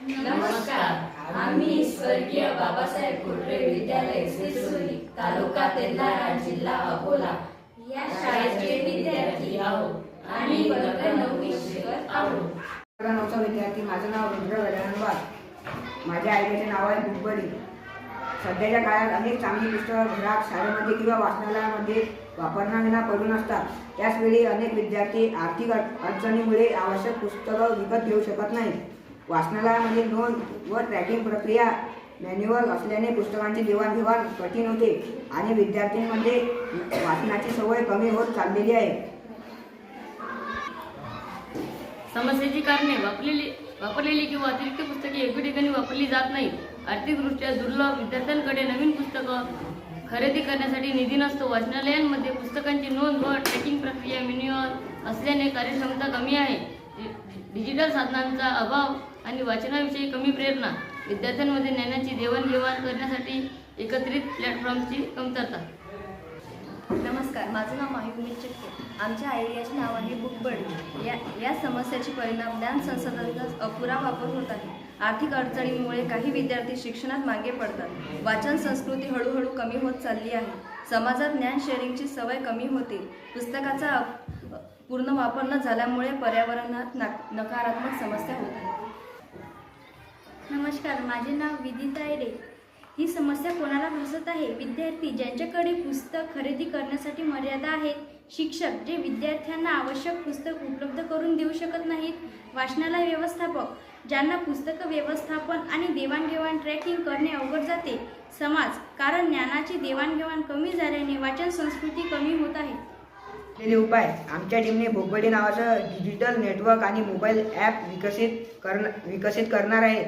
नमस्कार. आम्ही स्वर्गीय बाबासाहेब कोठरे विद्यालय सिरसोली, तालुका तेल्हारा, जिल्हा अकोला या शाळेचे विद्यार्थी आहोत आणि वर्ग 9 शिकत आहोत. वर्ग 9चा विद्यार्थी. माझं नाव रुद्र गजानन. माझ्या आईचे नाव आहे बुकबडी. सध्याच्या काळात अनेक चांगली पुस्तकं घरात, शाळेमध्ये किंवा वाचनालयामध्ये वापरण्याला पडून असतात. त्याचवेळी अनेक विद्यार्थी आर्थिक अडचणीमुळे आवश्यक पुस्तकं विकत घेऊ शकत नाहीत. वाचनालयामध्ये नोंद व ट्रॅकिंग प्रक्रिया मॅन्युअल असल्याने पुस्तकांची देवाणघेवाण कठीण होते आणि विद्यार्थ्यांमध्ये वाचनाची सवय कमी होत चाललेली आहे. समस्येची कारणे वापरलेली किंवा अतिरिक्त पुस्तके योग्य ठिकाणी वापरली जात नाहीत. आर्थिकदृष्ट्या दुर्लभ. विद्यार्थ्यांकडे नवीन पुस्तकं खरेदी करण्यासाठी निधी नसतो. वाचनालयांमध्ये पुस्तकांची नोंद व ट्रॅकिंग प्रक्रिया मॅन्युअल असल्याने कार्यक्षमता कमी आहे. डिजिटल साधनांचा अभाव आणि वाचनाविषयी कमी प्रेरणा. विद्यार्थ्यांमध्ये ज्ञानाची देवाणघेवाण करण्यासाठी एकत्रित प्लॅटफॉर्मची कमतरता. नमस्कार. माझं नाव माही उमेश चक्के. आमच्या आयडियाचे नाव आहे बुकबडी. या समस्येचे परिणाम ज्ञान संसाधनांचा अपुरा वापर होत आहे. आर्थिक अडचणींमुळे काही विद्यार्थी शिक्षणात मागे पडतात. वाचन संस्कृती हळूहळू कमी होत चालली आहे. समाजात ज्ञान शेअरिंगची सवय कमी होते. पुस्तकाचा पूर्ण वापर न झाल्यामुळे पर्यावरणात नकारात्मक समस्या होत आहेत. नमस्कार. माझे नाव विदिता एडे. ही समस्या कोणाला भासत आहे? विद्यार्थी ज्यांच्याकडे पुस्तक खरेदी करण्यासाठी मर्यादा आहेत. शिक्षक जे विद्यार्थ्यांना आवश्यक पुस्तक उपलब्ध करून देऊ शकत नाहीत. वाचनालय व्यवस्थापक ज्यांना पुस्तक व्यवस्थापन आणि देवाणघेवाण ट्रॅकिंग करणे अवघड जाते. समाज कारण ज्ञानाची देवाणघेवाण कमी झाल्याने वाचन संस्कृती कमी होत आहे. उपाय. आमच्या टीमने बुकबडी नावाचं डिजिटल नेटवर्क आणि मोबाईल ॲप विकसित करणार आहे.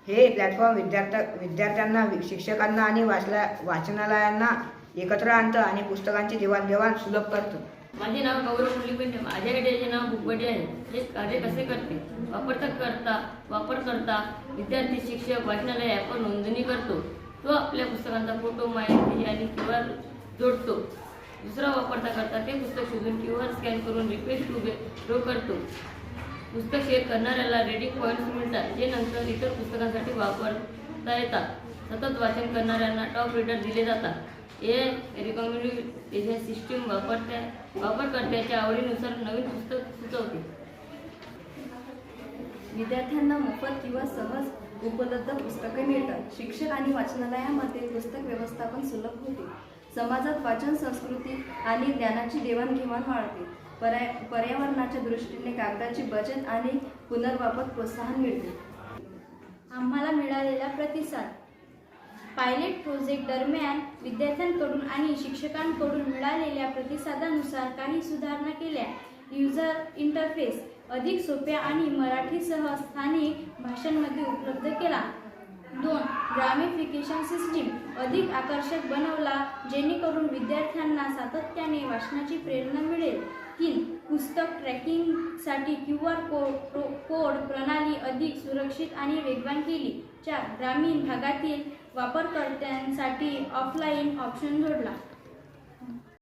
हे प्लॅटफॉर्म विद्यार्थ्यांना, शिक्षकांना आणि वाचनालयांना एकत्र आणतं आणि पुस्तकांची देवाणघेवाण सुलभ करतं. माझे नाव गौरव मुरलीपेंडे. माझ्या आयडियाचे नाव बुकबडी आहे. हे कार्य कसे करते? वापरकर्ता विद्यार्थी, शिक्षक वाचनालय ॲपवर नोंदणी करतो. तो आपल्या पुस्तकांचा फोटो, माहिती आणि QR जोडतो. दुसरा वापरकर्ता ते पुस्तक शोधून QR स्कॅन करून रिक्वेस्ट टू ड्रॉ करतो. पुस्तक शेअर करणाऱ्याला रेटिंग पॉईंट्स मिळतात, जे नंतर इतर पुस्तकांसाठी वापरता येतात. सतत वाचन करणाऱ्यांना टॉप रेटर दिले जातात. रिकमेंडेशन सिस्टीम वापरकर्त्याच्या आवडीनुसार नवीन पुस्तक सुचवते. विद्यार्थ्यांना मोफत किंवा सहज उपलब्ध पुस्तके मिळतात. शिक्षक आणि वाचनालयामध्ये पुस्तक व्यवस्थापन सुलभ होते. समाजात वाचन संस्कृती आणि ज्ञानाची देवाणघेवाण वाढते. पर्यावरणाच्या दृष्टीने कागदाची बचत आणि पुनर्वापर प्रोत्साहन मिळते. आम्हाला मिळालेला प्रतिसाद. पायलट प्रोजेक्ट दरम्यान विद्यार्थ्यांकडून आणि शिक्षकांकडून मिळालेल्या प्रतिसादानुसार काही सुधारणा केल्या. युजर इंटरफेस अधिक सोप्या आणि मराठीसह स्थानिक भाषांमध्ये उपलब्ध केला. 2. ग्रामिफिकेशन सिस्टीम अधिक आकर्षक बनवला, जेणेकरून विद्यार्थ्यांना सातत्याने वाचनाची प्रेरणा मिळेल. 3. पुस्तक ट्रॅकिंगसाठी QR कोड प्रणाली अधिक सुरक्षित आणि वेगवान केली. 4. ग्रामीण भागातील वापरकर्त्यांसाठी ऑफलाईन ऑप्शन जोडला.